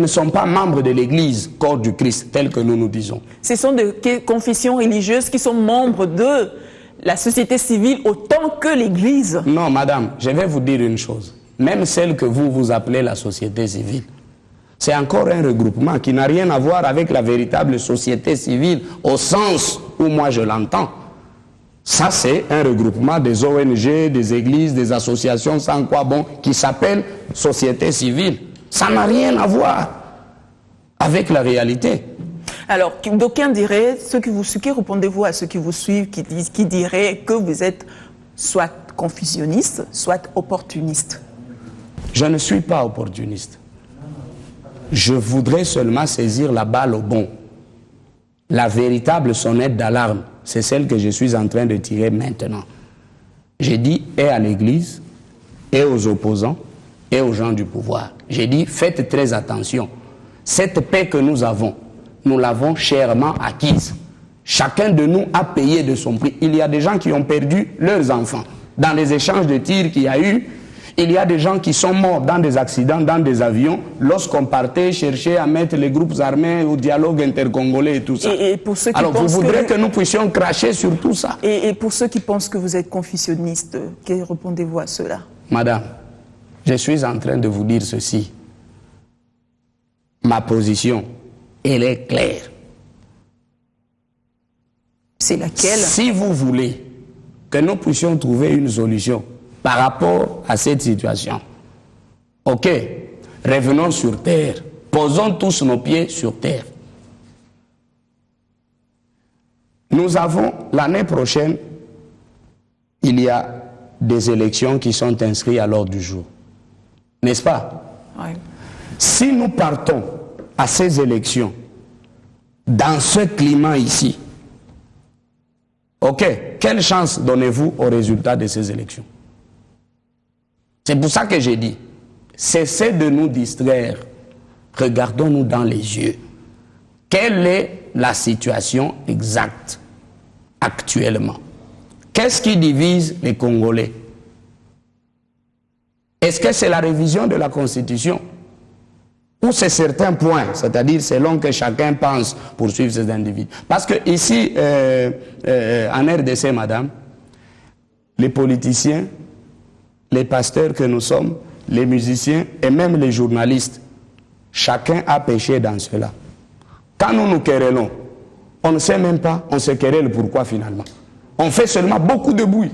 [SPEAKER 2] ne sont pas membres de l'église, corps du Christ, tel que nous nous disons. Ce
[SPEAKER 1] sont des confessions religieuses qui sont membres de la société civile autant que l'église.
[SPEAKER 2] Non, madame, je vais vous dire une chose. Même celle que vous appelez la société civile, c'est encore un regroupement qui n'a rien à voir avec la véritable société civile au sens où moi je l'entends. Ça, c'est un regroupement des ONG, des églises, des associations sans quoi bon, qui s'appelle société civile. Ça n'a rien à voir avec la réalité.
[SPEAKER 1] Alors, d'aucuns diraient, qui répondez-vous à ceux qui vous suivent, qui diraient que vous êtes soit confucionniste, soit opportuniste?
[SPEAKER 2] Je ne suis pas opportuniste. Je voudrais seulement saisir la balle au bon. La véritable sonnette d'alarme, c'est celle que je suis en train de tirer maintenant. J'ai dit et à l'église, et aux opposants, et aux gens du pouvoir. J'ai dit, faites très attention. Cette paix que nous l'avons chèrement acquise. Chacun de nous a payé de son prix. Il y a des gens qui ont perdu leurs enfants. Dans les échanges de tirs qu'il y a eu, il y a des gens qui sont morts dans des accidents, dans des avions, lorsqu'on partait chercher à mettre les groupes armés au dialogue intercongolais et tout ça. Alors vous voudrez que nous puissions cracher sur tout ça?
[SPEAKER 1] Et pour ceux qui pensent que vous êtes confucionniste, que répondez-vous à cela?
[SPEAKER 2] Madame, je suis en train de vous dire ceci. Ma position, elle est claire.
[SPEAKER 1] C'est laquelle?
[SPEAKER 2] Si vous voulez que nous puissions trouver une solution par rapport à cette situation, ok, revenons sur terre, posons tous nos pieds sur terre. Nous avons, l'année prochaine, il y a des élections qui sont inscrites à l'ordre du jour. N'est-ce pas?
[SPEAKER 1] Oui.
[SPEAKER 2] Si nous partons à ces élections, dans ce climat ici, ok, quelle chance donnez-vous au résultat de ces élections? C'est pour ça que j'ai dit, cessez de nous distraire, regardons-nous dans les yeux. Quelle est la situation exacte actuellement? Qu'est-ce qui divise les Congolais? Est-ce que c'est la révision de la Constitution? Ou c'est certains points, c'est-à-dire selon que chacun pense poursuivre ces individus? Parce que ici, en RDC, madame, les politiciens, les pasteurs que nous sommes, les musiciens et même les journalistes, chacun a péché dans cela. Quand nous nous querellons, on ne sait même pas, on se querelle pourquoi finalement. On fait seulement beaucoup de bruit.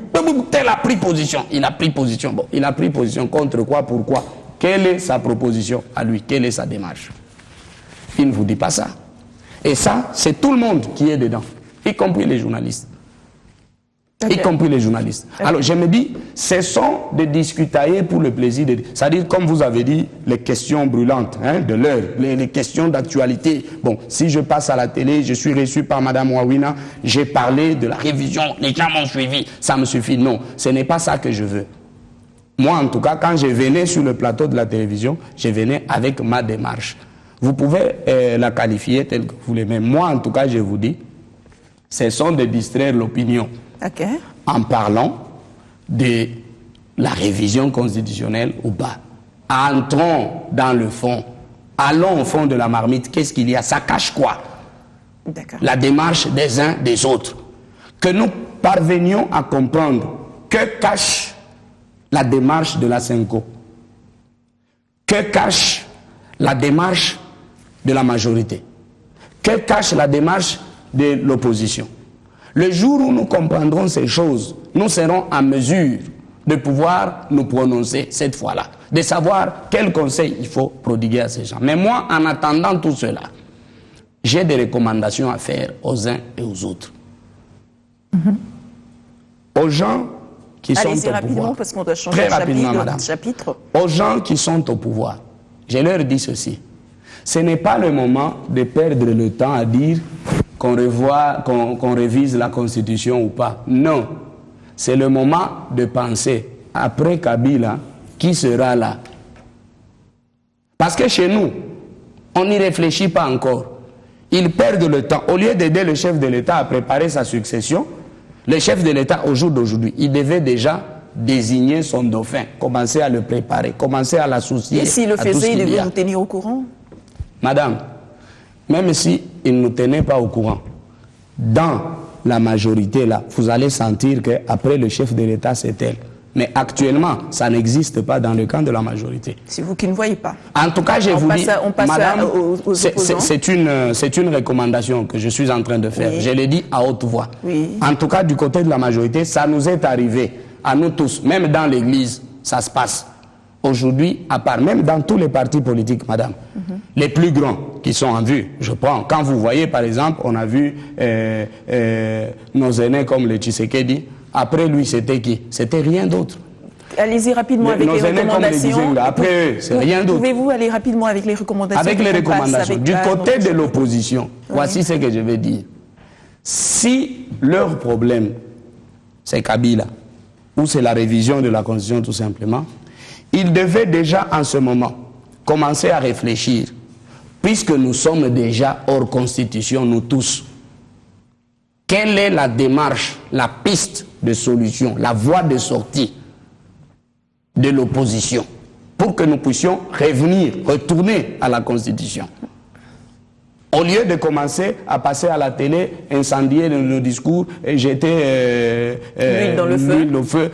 [SPEAKER 2] Tel a pris position, il a pris position. Bon, il a pris position contre quoi, pourquoi? Quelle est sa proposition à lui? Quelle est sa démarche? Il ne vous dit pas ça. Et ça, c'est tout le monde qui est dedans, y compris les journalistes. Okay. Y compris les journalistes. Okay. Alors, je me dis, cessons de discutailler pour le plaisir de... C'est-à-dire, comme vous avez dit, les questions brûlantes de l'heure, les questions d'actualité. Bon, si je passe à la télé, je suis reçu par Mme Wawina, j'ai parlé de la révision, les gens m'ont suivi, ça me suffit. Non, ce n'est pas ça que je veux. Moi, en tout cas, quand je venais sur le plateau de la télévision, je venais avec ma démarche. Vous pouvez la qualifier telle que vous voulez, mais moi, en tout cas, je vous dis, cessons de distraire l'opinion.
[SPEAKER 1] Okay.
[SPEAKER 2] En parlant de la révision constitutionnelle ou pas. Entrons dans le fond. Allons au fond de la marmite. Qu'est-ce qu'il y a? Ça cache quoi? La démarche des uns des autres. Que nous parvenions à comprendre que cache la démarche de la Senko. Que cache la démarche de la majorité. Que cache la démarche de l'opposition. Le jour où nous comprendrons ces choses, nous serons en mesure de pouvoir nous prononcer cette fois-là, de savoir quel conseil il faut prodiguer à ces gens. Mais moi, en attendant tout cela, j'ai des recommandations à faire aux uns et aux autres. Aux gens qui sont au pouvoir.
[SPEAKER 1] Parce qu'on doit changer
[SPEAKER 2] très rapidement, madame.
[SPEAKER 1] Chapitre.
[SPEAKER 2] Aux gens qui sont au pouvoir, je leur dis ceci. Ce n'est pas le moment de perdre le temps à dire qu'on révise la Constitution ou pas. Non. C'est le moment de penser, après Kabila, qui sera là. Parce que chez nous, on n'y réfléchit pas encore. Ils perdent le temps. Au lieu d'aider le chef de l'État à préparer sa succession, le chef de l'État, au jour d'aujourd'hui, il devait déjà désigner son dauphin, commencer à le préparer, commencer à l'associer.
[SPEAKER 1] Et s'il le faisait, il devait nous tenir au courant?
[SPEAKER 2] Madame, même si il ne nous tenait pas au courant, dans la majorité là, vous allez sentir qu'après le chef de l'État, c'est elle. Mais actuellement, ça n'existe pas dans le camp de la majorité.
[SPEAKER 1] C'est vous qui ne voyez pas.
[SPEAKER 2] En tout cas, je vous dis, madame,
[SPEAKER 1] c'est
[SPEAKER 2] une recommandation que je suis en train de faire. Oui. Je l'ai dit à haute voix.
[SPEAKER 1] Oui.
[SPEAKER 2] En tout cas, du côté de la majorité, ça nous est arrivé, à nous tous, même dans l'église, ça se passe. Aujourd'hui, à part, même dans tous les partis politiques, madame, les plus grands qui sont en vue, je prends, quand vous voyez, par exemple, on a vu nos aînés comme le Tshisekedi, après lui, c'était qui? C'était rien d'autre.
[SPEAKER 1] Allez-y rapidement avec les recommandations.
[SPEAKER 2] Après eux, c'est rien d'autre.
[SPEAKER 1] Pouvez-vous aller rapidement avec les recommandations?
[SPEAKER 2] Avec les recommandations. Du côté de l'opposition, voici ce que je vais dire. Si leur problème, c'est Kabila, ou c'est la révision de la Constitution tout simplement, ils devaient déjà en ce moment commencer à réfléchir, puisque nous sommes déjà hors Constitution, nous tous. Quelle est la démarche, la piste de solution, la voie de sortie de l'opposition pour que nous puissions revenir, retourner à la Constitution? Au lieu de commencer à passer à la télé, incendier nos discours et jeter
[SPEAKER 1] l'huile dans le feu.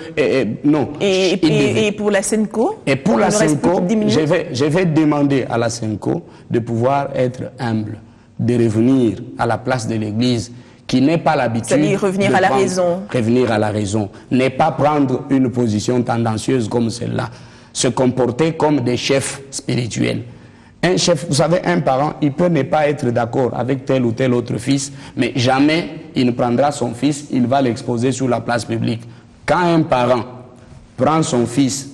[SPEAKER 2] Non.
[SPEAKER 1] Et pour la Senko?
[SPEAKER 2] Et pour la Senko, je vais demander à la Senko de pouvoir être humble, de revenir à la place de l'Église, qui n'est pas l'habitude.
[SPEAKER 1] C'est-à-dire revenir à la raison.
[SPEAKER 2] Revenir à la raison. Ne pas prendre une position tendancieuse comme celle-là. Se comporter comme des chefs spirituels. Un chef, vous savez, un parent, il peut ne pas être d'accord avec tel ou tel autre fils, mais jamais il prendra son fils, il va l'exposer sur la place publique. Quand un parent prend son fils,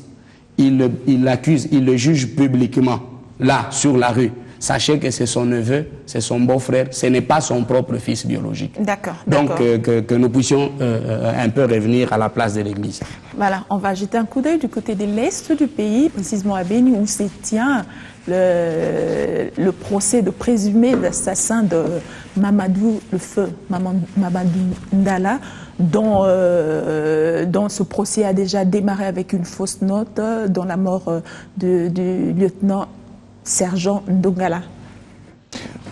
[SPEAKER 2] il l'accuse, il le juge publiquement, là, sur la rue, sachez que c'est son neveu, c'est son beau-frère, ce n'est pas son propre fils biologique.
[SPEAKER 1] D'accord.
[SPEAKER 2] Donc, que nous puissions un peu revenir à la place de l'Église.
[SPEAKER 1] Voilà, on va jeter un coup d'œil du côté de l'Est du pays, précisément à Béni, où se tient le procès de présumé assassin de Mamadou, le feu Mamadou Ndala, dont ce procès a déjà démarré avec une fausse note, dont la mort du lieutenant Sergent Ndongala.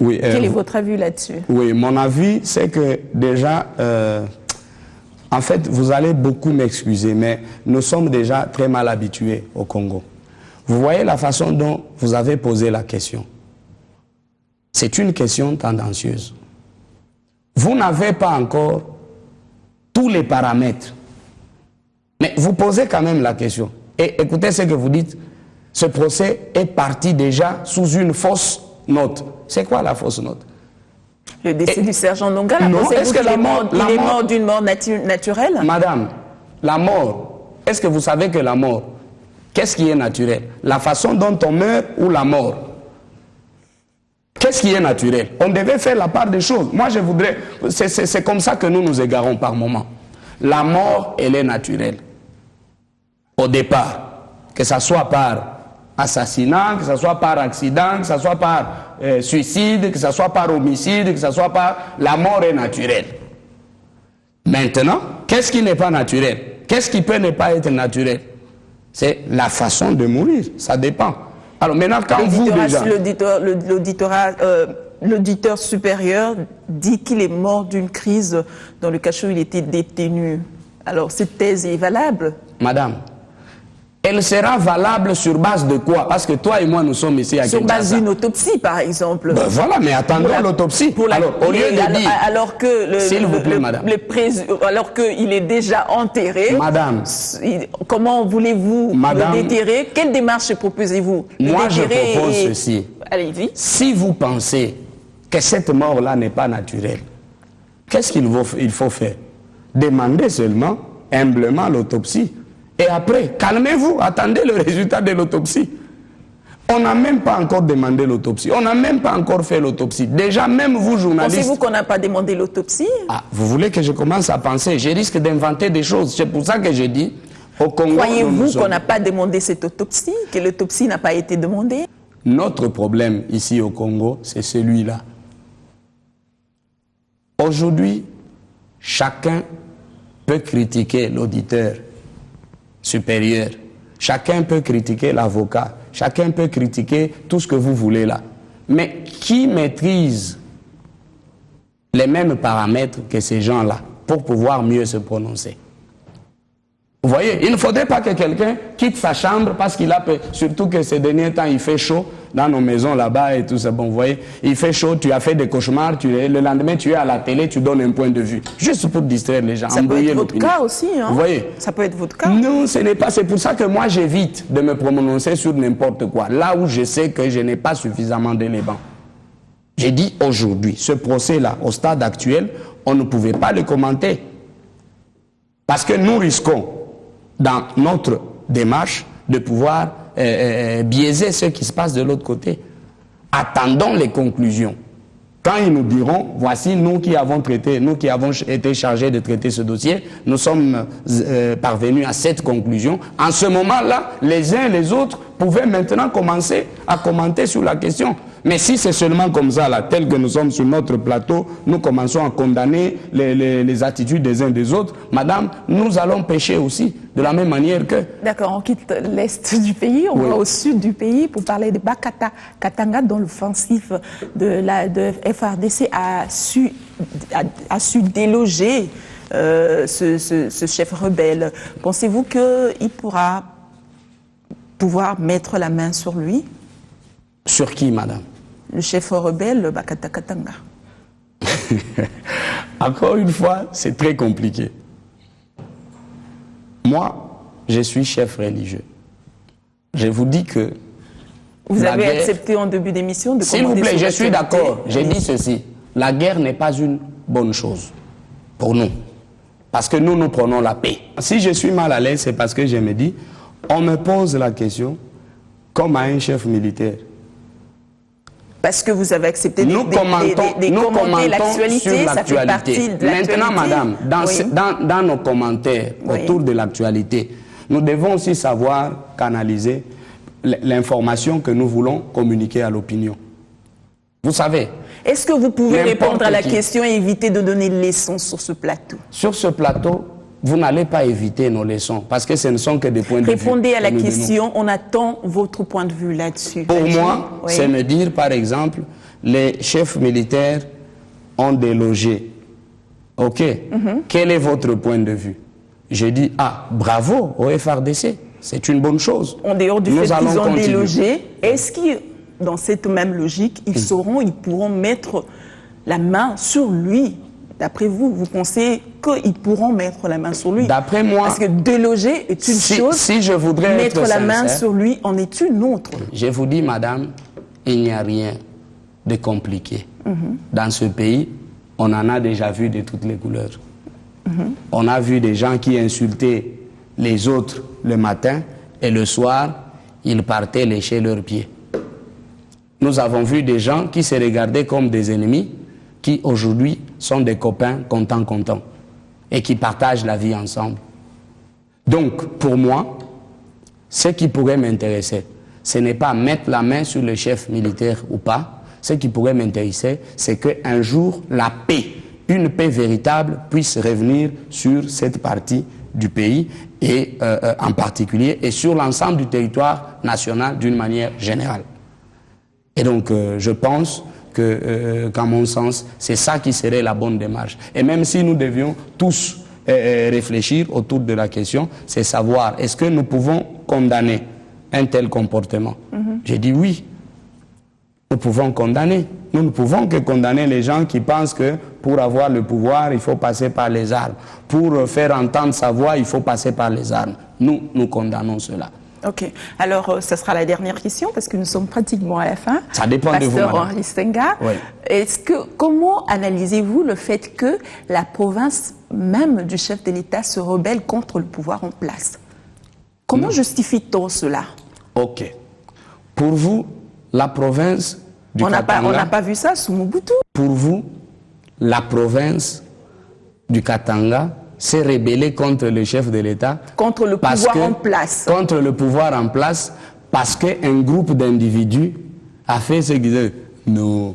[SPEAKER 2] Oui,
[SPEAKER 1] quel est votre avis là-dessus?
[SPEAKER 2] Oui, mon avis, c'est que déjà, en fait, vous allez beaucoup m'excuser, mais nous sommes déjà très mal habitués au Congo. Vous voyez la façon dont vous avez posé la question. C'est une question tendancieuse. Vous n'avez pas encore tous les paramètres, mais vous posez quand même la question. Et écoutez ce que vous dites. Ce procès est parti déjà sous une fausse note. C'est quoi la fausse note?
[SPEAKER 1] Le décès du sergent Ndongala.
[SPEAKER 2] Non, est-ce que la mort,
[SPEAKER 1] il est mort d'une mort naturelle?
[SPEAKER 2] Madame, la mort, est-ce que vous savez que la mort, qu'est-ce qui est naturel? La façon dont on meurt ou la mort? Qu'est-ce qui est naturel? On devait faire la part des choses. Moi, je voudrais... C'est comme ça que nous nous égarons par moment. La mort, elle est naturelle. Au départ, que ça soit par assassinat, que ce soit par accident, que ce soit par suicide, que ce soit par homicide, que ce soit par... La mort est naturelle. Maintenant, qu'est-ce qui n'est pas naturel? Qu'est-ce qui peut ne pas être naturel? C'est la façon de mourir, ça dépend. Alors maintenant, quand vous déjà...
[SPEAKER 1] L'auditeur supérieur dit qu'il est mort d'une crise dans le cachot où il était détenu. Alors cette thèse est valable?
[SPEAKER 2] Madame, elle sera valable sur base de quoi? Parce que toi et moi, nous sommes ici à Kinshasa.
[SPEAKER 1] Sur base d'une autopsie, par exemple.
[SPEAKER 2] Ben voilà, mais attendons l'autopsie.
[SPEAKER 1] Alors, au lieu de dire... Alors que
[SPEAKER 2] s'il vous plaît, madame.
[SPEAKER 1] Alors qu'il est déjà enterré...
[SPEAKER 2] Madame.
[SPEAKER 1] Comment voulez-vous le déterrer? Quelle démarche proposez-vous?
[SPEAKER 2] Moi, je propose ceci.
[SPEAKER 1] Allez-y.
[SPEAKER 2] Si vous pensez que cette mort-là n'est pas naturelle, qu'est-ce qu'il faut faire? Demandez seulement, humblement, l'autopsie. Et après, calmez-vous, attendez le résultat de l'autopsie. On n'a même pas encore demandé l'autopsie. On n'a même pas encore fait l'autopsie. Déjà, même vous, journalistes...
[SPEAKER 1] Pensez-vous qu'on n'a pas demandé l'autopsie?
[SPEAKER 2] Ah, vous voulez que je commence à penser? Je risque d'inventer des choses. C'est pour ça que je dis, au Congo...
[SPEAKER 1] Croyez-vous qu'on n'a pas demandé cette autopsie? Que l'autopsie n'a pas été demandée?
[SPEAKER 2] Notre problème ici au Congo, c'est celui-là. Aujourd'hui, chacun peut critiquer l'auditeur supérieur. Chacun peut critiquer l'avocat. Chacun peut critiquer tout ce que vous voulez là. Mais qui maîtrise les mêmes paramètres que ces gens-là pour pouvoir mieux se prononcer? Vous voyez, il ne faudrait pas que quelqu'un quitte sa chambre parce qu'il a peur. Surtout que ces derniers temps, il fait chaud dans nos maisons là-bas et tout ça. Bon, vous voyez, il fait chaud, tu as fait des cauchemars, le lendemain, tu es à la télé, tu donnes un point de vue. Juste pour distraire les gens.
[SPEAKER 1] Ça peut être votre cas aussi, hein?
[SPEAKER 2] Vous voyez?
[SPEAKER 1] Ça peut être votre cas.
[SPEAKER 2] Non, ce n'est pas. C'est pour ça que moi, j'évite de me prononcer sur n'importe quoi. Là où je sais que je n'ai pas suffisamment d'éléments. J'ai dit aujourd'hui, ce procès-là, au stade actuel, on ne pouvait pas le commenter. Parce que nous risquons, dans notre démarche, de pouvoir biaiser ce qui se passe de l'autre côté. Attendons les conclusions. Quand ils nous diront, voici nous qui avons traité, nous qui avons été chargés de traiter ce dossier, nous sommes parvenus à cette conclusion. En ce moment-là, les uns et les autres pouvaient maintenant commencer à commenter sur la question. Mais si c'est seulement comme ça, là, tel que nous sommes sur notre plateau, nous commençons à condamner les attitudes des uns des autres, madame, nous allons pécher aussi, de la même manière que...
[SPEAKER 1] D'accord, on quitte l'est du pays, on va au sud du pays pour parler de Bakata Katanga, dont l'offensive de FARDC a su déloger ce chef rebelle. Pensez-vous qu'il pourra pouvoir mettre la main sur lui?
[SPEAKER 2] Sur qui, madame?
[SPEAKER 1] Le chef rebelle, Bakata Katanga.
[SPEAKER 2] Encore une fois, c'est très compliqué. Moi, je suis chef religieux. Je vous dis que...
[SPEAKER 1] Vous avez accepté en début d'émission de...
[SPEAKER 2] S'il vous plaît, je suis d'accord. J'ai dit ceci. La guerre n'est pas une bonne chose. pour nous. Parce que nous prenons la paix. Si je suis mal à l'aise, c'est parce que je me dis, on me pose la question comme à un chef militaire.
[SPEAKER 1] Parce que vous avez accepté
[SPEAKER 2] nous commentons
[SPEAKER 1] l'actualité, ça fait partie de l'actualité.
[SPEAKER 2] Maintenant, madame, dans nos commentaires autour de l'actualité, nous devons aussi savoir canaliser l'information que nous voulons communiquer à l'opinion. Vous savez.
[SPEAKER 1] Est-ce que vous pouvez répondre à la question et éviter de donner des leçons sur ce plateau?
[SPEAKER 2] Sur ce plateau, vous n'allez pas éviter nos leçons, parce que ce ne sont que des points de vue.
[SPEAKER 1] Répondez à la question, on attend votre point de vue là-dessus.
[SPEAKER 2] Pour moi, c'est me dire, par exemple, les chefs militaires ont délogé. OK. Quel est votre point de vue? Je dis, ah, bravo au FARDC, c'est une bonne chose.
[SPEAKER 1] En dehors du fait qu'ils ont délogé, est-ce que, dans cette même logique, ils pourront mettre la main sur lui? D'après vous, vous pensez qu'ils pourront mettre la main sur lui?
[SPEAKER 2] D'après moi...
[SPEAKER 1] Parce que déloger est une chose,
[SPEAKER 2] si je voudrais
[SPEAKER 1] mettre la main sur lui en est une autre.
[SPEAKER 2] Je vous dis, madame, il n'y a rien de compliqué. Dans ce pays, on en a déjà vu de toutes les couleurs. On a vu des gens qui insultaient les autres le matin et le soir, ils partaient lécher leurs pieds. Nous avons vu des gens qui se regardaient comme des ennemis, qui aujourd'hui sont des copains contents et qui partagent la vie ensemble. Donc, pour moi, ce qui pourrait m'intéresser, ce n'est pas mettre la main sur le chef militaire ou pas. Ce qui pourrait m'intéresser, c'est qu'un jour, la paix, une paix véritable, puisse revenir sur cette partie du pays et en particulier et sur l'ensemble du territoire national d'une manière générale. Et donc, je pense qu'à mon sens, c'est ça qui serait la bonne démarche. Et même si nous devions tous réfléchir autour de la question, c'est savoir, est-ce que nous pouvons condamner un tel comportement? J'ai dit oui, nous pouvons condamner. Nous ne pouvons que condamner les gens qui pensent que pour avoir le pouvoir, il faut passer par les armes. Pour faire entendre sa voix, il faut passer par les armes. Nous condamnons cela.
[SPEAKER 1] Ok. Alors, ce sera la dernière question parce que nous sommes pratiquement à la fin.
[SPEAKER 2] Ça dépend de vous, madame.
[SPEAKER 1] Pasteur Henri Stenga,
[SPEAKER 2] oui.
[SPEAKER 1] Comment analysez-vous le fait que la province même du chef de l'État se rebelle contre le pouvoir en place? Comment justifie-t-on cela?
[SPEAKER 2] Ok. Pour vous, la province du Katanga...
[SPEAKER 1] On n'a pas vu ça sous Mobutu.
[SPEAKER 2] Pour vous, la province du Katanga s'est rébellée contre le chef de l'État.
[SPEAKER 1] Contre le pouvoir en place. Contre
[SPEAKER 2] le pouvoir en place, parce qu'un groupe d'individus a fait ce qu'ils disaient. Nous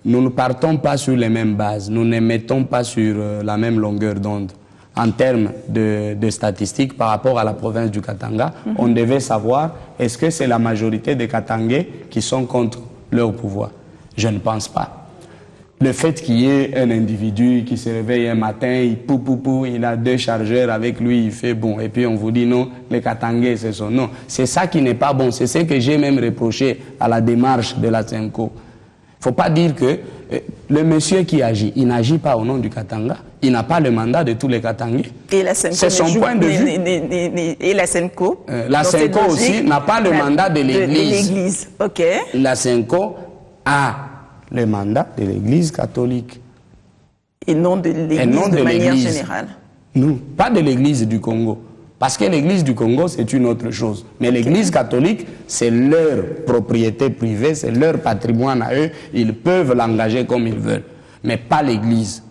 [SPEAKER 2] ne partons pas sur les mêmes bases, nous ne mettons pas sur la même longueur d'onde. En termes de statistiques par rapport à la province du Katanga, on devait savoir, est-ce que c'est la majorité des Katangais qui sont contre leur pouvoir? Je ne pense pas. Le fait qu'il y ait un individu qui se réveille un matin, il a 2 chargeurs avec lui, il fait bon, et puis on vous dit non, les Katangais, c'est son nom. C'est ça qui n'est pas bon, c'est ce que j'ai même reproché à la démarche de la Senko. Il ne faut pas dire que le monsieur qui agit, il n'agit pas au nom du Katanga, il n'a pas le mandat de tous les Katangais. C'est son point de vue.
[SPEAKER 1] Et la Senko
[SPEAKER 2] la Senko aussi n'a pas le mandat de l'Église.
[SPEAKER 1] Ok.
[SPEAKER 2] La Senko a le mandat de l'Église catholique.
[SPEAKER 1] Et non de l'Église de manière générale.
[SPEAKER 2] Non, pas de l'Église du Congo. Parce que l'Église du Congo, c'est une autre chose. Mais l'Église catholique, c'est leur propriété privée, c'est leur patrimoine à eux. Ils peuvent l'engager comme ils veulent. Mais pas l'Église.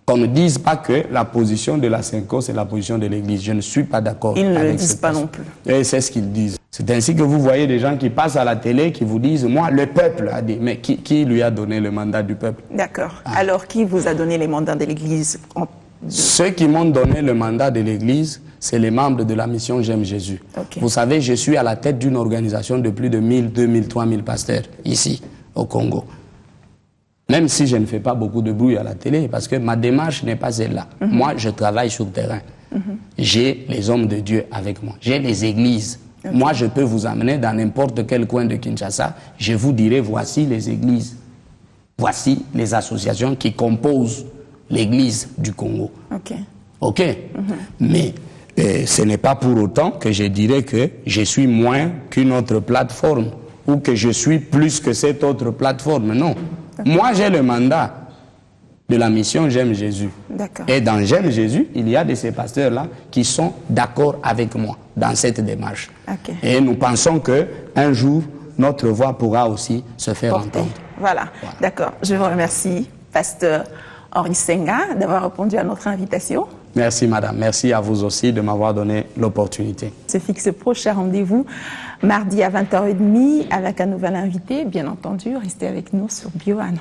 [SPEAKER 2] Qu'on ne dise pas que la position de la Senko, c'est la position de l'Église. Je ne suis pas d'accord.
[SPEAKER 1] Ils ne le disent pas non plus.
[SPEAKER 2] Et c'est ce qu'ils disent. C'est ainsi que vous voyez des gens qui passent à la télé, qui vous disent, moi, le peuple a dit. Mais qui lui a donné le mandat du peuple?
[SPEAKER 1] D'accord. Alors, qui vous a donné les mandats de l'Église?
[SPEAKER 2] Ceux qui m'ont donné le mandat de l'Église, c'est les membres de la mission J'aime Jésus.
[SPEAKER 1] Okay.
[SPEAKER 2] Vous savez, je suis à la tête d'une organisation de plus de 1000, 2000, 3000 pasteurs, ici, au Congo. Même si je ne fais pas beaucoup de bruit à la télé, parce que ma démarche n'est pas celle-là. Moi, je travaille sur le terrain. J'ai les hommes de Dieu avec moi. J'ai les églises. Okay. Moi, je peux vous amener dans n'importe quel coin de Kinshasa. Je vous dirai, voici les églises. Voici les associations qui composent l'église du Congo.
[SPEAKER 1] Ok.
[SPEAKER 2] Ok. Mais ce n'est pas pour autant que je dirais que je suis moins qu'une autre plateforme ou que je suis plus que cette autre plateforme. Non. Moi, j'ai le mandat de la mission J'aime Jésus. Et dans J'aime Jésus, il y a de ces pasteurs-là qui sont d'accord avec moi dans cette démarche. Et nous pensons qu'un jour, notre voix pourra aussi se faire entendre.
[SPEAKER 1] Voilà. D'accord. Je vous remercie, pasteur Henri Senga, d'avoir répondu à notre invitation.
[SPEAKER 2] Merci, madame. Merci à vous aussi de m'avoir donné l'opportunité.
[SPEAKER 1] Se fixe prochain rendez-vous mardi à 20h30 avec un nouvel invité. Bien entendu, restez avec nous sur Bio1.